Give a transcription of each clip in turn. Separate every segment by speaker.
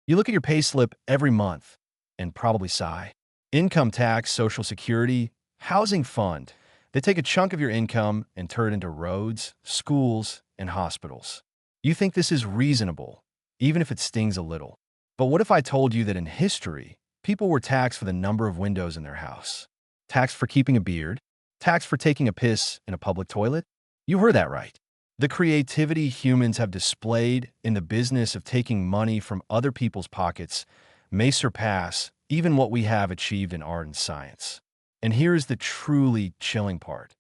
Speaker 1: You look at your payslip every month and probably sigh. Income tax, Social Security, housing fund. They take a chunk of your income and turn it into roads, schools, and hospitals. You think this is reasonable, even if it stings a little. But what if I told you that in history, people were taxed for the number of windows in their house? Taxed for keeping a beard? Taxed for taking a piss in a public toilet? You heard that right. The creativity humans have displayed in the business of taking money from other people's pockets may surpass even what we have achieved in art and science. And here's the truly chilling part.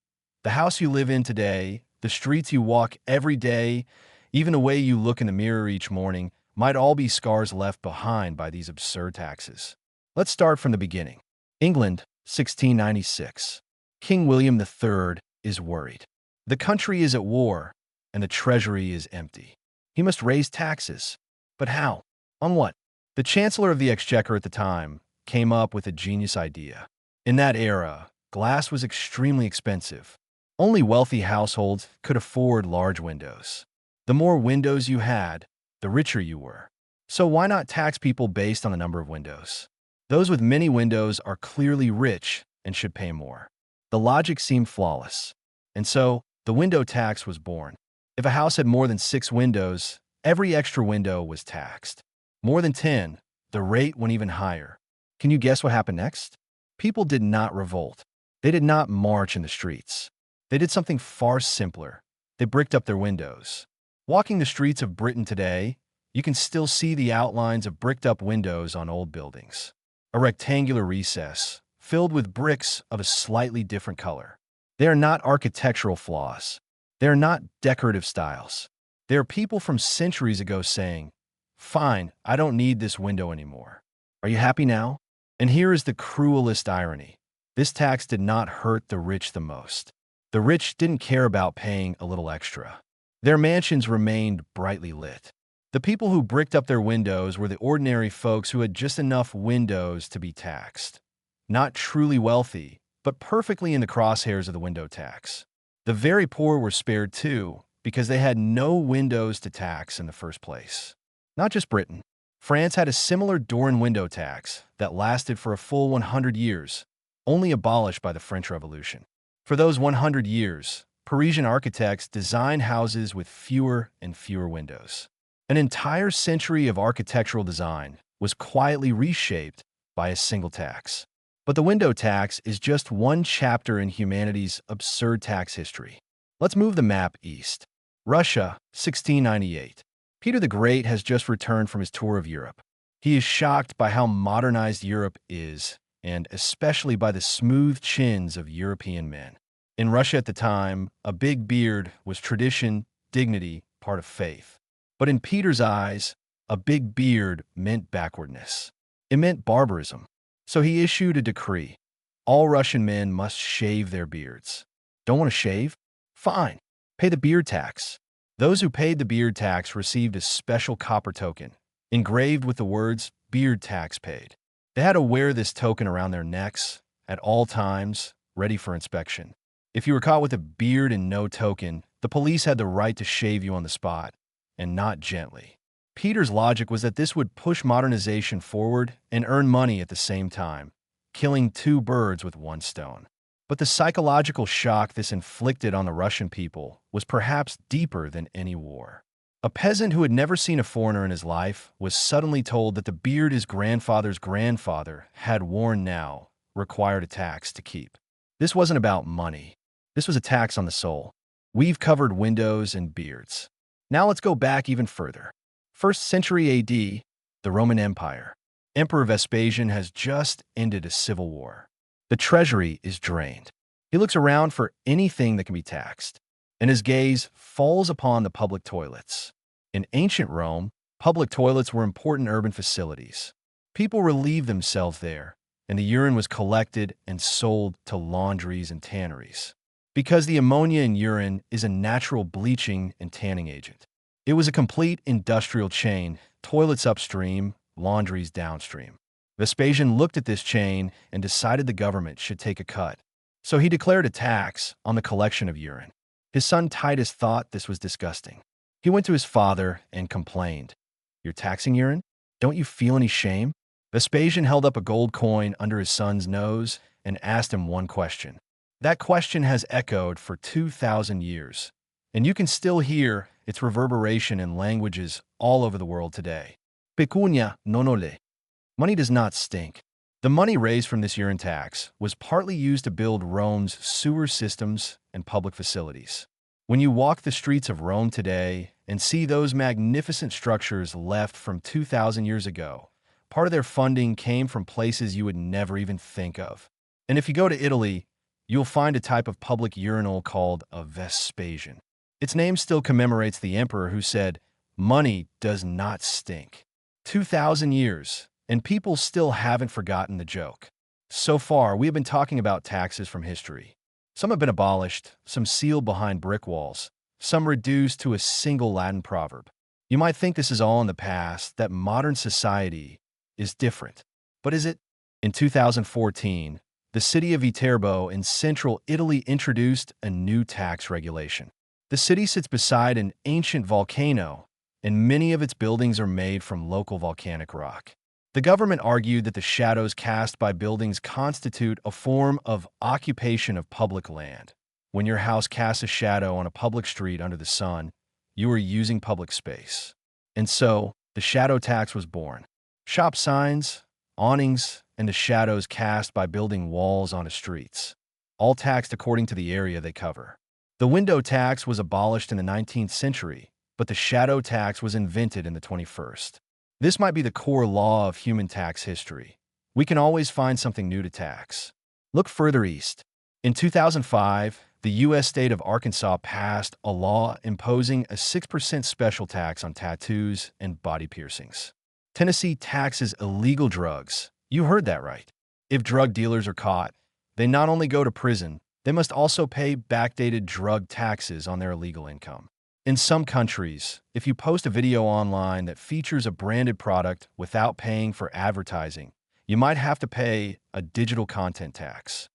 Speaker 1: The house you live in today, the streets you walk every day, even the way you look in the mirror each morning, might all be scars left behind by these absurd taxes. Let's start from the beginning. England, 1696. King William III is worried. The country is at war, and the treasury is empty. He must raise taxes. But how? On what? The Chancellor of the Exchequer at the time came up with a genius idea. In that era, glass was extremely expensive. Only wealthy households could afford large windows. The more windows you had, the richer you were. So why not tax people based on the number of windows? Those with many windows are clearly rich and should pay more. The logic seemed flawless. And so, the window tax was born. If a house had more than 6 windows, every extra window was taxed. More than 10, the rate went even higher. Can you guess what happened next? People did not revolt. They did not march in the streets. They did something far simpler. They bricked up their windows. Walking the streets of Britain today, you can still see the outlines of bricked-up windows on old buildings. A rectangular recess, filled with bricks of a slightly different color. They are not architectural flaws. They are not decorative styles. They are people from centuries ago saying, "Fine, I don't need this window anymore." Are you happy now? And here is the cruelest irony. This tax did not hurt the rich the most. The rich didn't care about paying a little extra. Their mansions remained brightly lit. The people who bricked up their windows were the ordinary folks who had just enough windows to be taxed. Not truly wealthy, but perfectly in the crosshairs of the window tax. The very poor were spared too, because they had no windows to tax in the first place. Not just Britain. France had a similar door and window tax that lasted for a full 100 years, only abolished by the French Revolution. For those 100 years, Parisian architects designed houses with fewer and fewer windows. An entire century of architectural design was quietly reshaped by a single tax. But the window tax is just one chapter in humanity's absurd tax history. Let's move the map east. Russia, 1698. Peter the Great has just returned from his tour of Europe. He is shocked by how modernized Europe is, and especially by the smooth chins of European men. In Russia at the time, a big beard was tradition, dignity, part of faith. But in Peter's eyes, a big beard meant backwardness. It meant barbarism. So he issued a decree. All Russian men must shave their beards. Don't want to shave? Fine. Pay the beard tax. Those who paid the beard tax received a special copper token, engraved with the words, "Beard tax paid." They had to wear this token around their necks at all times, ready for inspection. If you were caught with a beard and no token, the police had the right to shave you on the spot, and not gently. Peter's logic was that this would push modernization forward and earn money at the same time, killing 2 birds with 1 stone. But the psychological shock this inflicted on the Russian people was perhaps deeper than any war. A peasant who had never seen a foreigner in his life was suddenly told that the beard his grandfather's grandfather had worn now required a tax to keep. This wasn't about money. This was a tax on the soul. We've covered windows and beards. Now let's go back even further. 1st century AD, the Roman Empire. Emperor Vespasian has just ended a civil war. The treasury is drained. He looks around for anything that can be taxed, and his gaze falls upon the public toilets. In ancient Rome, public toilets were important urban facilities. People relieved themselves there, and the urine was collected and sold to laundries and tanneries. Because the ammonia in urine is a natural bleaching and tanning agent. It was a complete industrial chain, toilets upstream, laundries downstream. Vespasian looked at this chain and decided the government should take a cut. So he declared a tax on the collection of urine. His son Titus thought this was disgusting. He went to his father and complained, "You're taxing urine? Don't you feel any shame? Vespasian held up a gold coin under his son's nose and asked him one question. That question has echoed for 2,000 years, and you can still hear its reverberation in languages all over the world today. Pecunia non ole. Money does not stink. The money raised from this urine tax was partly used to build Rome's sewer systems and public facilities. When you walk the streets of Rome today and see those magnificent structures left from 2,000 years ago, part of their funding came from places you would never even think of. And if you go to Italy, you'll find a type of public urinal called a Vespasian. Its name still commemorates the emperor who said, "Money does not stink." 2,000 years, and people still haven't forgotten the joke. So far, we have been talking about taxes from history. Some have been abolished, some sealed behind brick walls, some reduced to a single Latin proverb. You might think this is all in the past, that modern society is different. But is it? In 2014, the city of Viterbo in central Italy introduced a new tax regulation. The city sits beside an ancient volcano, and many of its buildings are made from local volcanic rock. The government argued that the shadows cast by buildings constitute a form of occupation of public land. When your house casts a shadow on a public street under the sun, you are using public space. And so, the shadow tax was born. Shop signs, awnings, and the shadows cast by building walls onto streets, all taxed according to the area they cover. The window tax was abolished in the 19th century, but the shadow tax was invented in the 21st. This might be the core law of human tax history. We can always find something new to tax. Look further east. In 2005, the U.S. state of Arkansas passed a law imposing a 6% special tax on tattoos and body piercings. Tennessee taxes illegal drugs. You heard that right. If drug dealers are caught, they not only go to prison, they must also pay backdated drug taxes on their illegal income. In some countries, if you post a video online that features a branded product without paying for advertising, you might have to pay a digital content tax.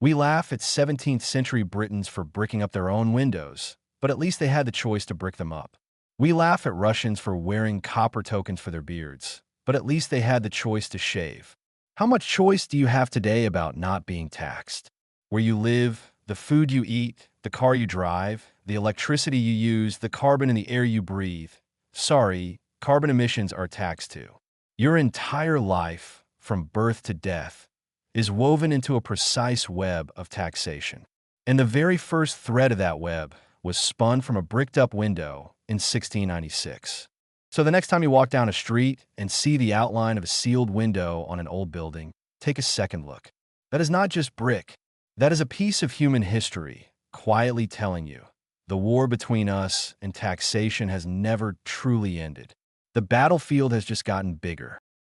Speaker 1: We laugh at 17th century Britons for bricking up their own windows, but at least they had the choice to brick them up. We laugh at Russians for wearing copper tokens for their beards, but at least they had the choice to shave. How much choice do you have today about not being taxed? Where you live, the food you eat, the car you drive, the electricity you use, the carbon in the air you breathe. Sorry, carbon emissions are taxed too. Your entire life, from birth to death, is woven into a precise web of taxation. And the very first thread of that web was spun from a bricked-up window in 1696. So the next time you walk down a street and see the outline of a sealed window on an old building, take a second look. That is not just brick. That is a piece of human history, quietly telling you, the war between us and taxation has never truly ended. The battlefield has just gotten bigger.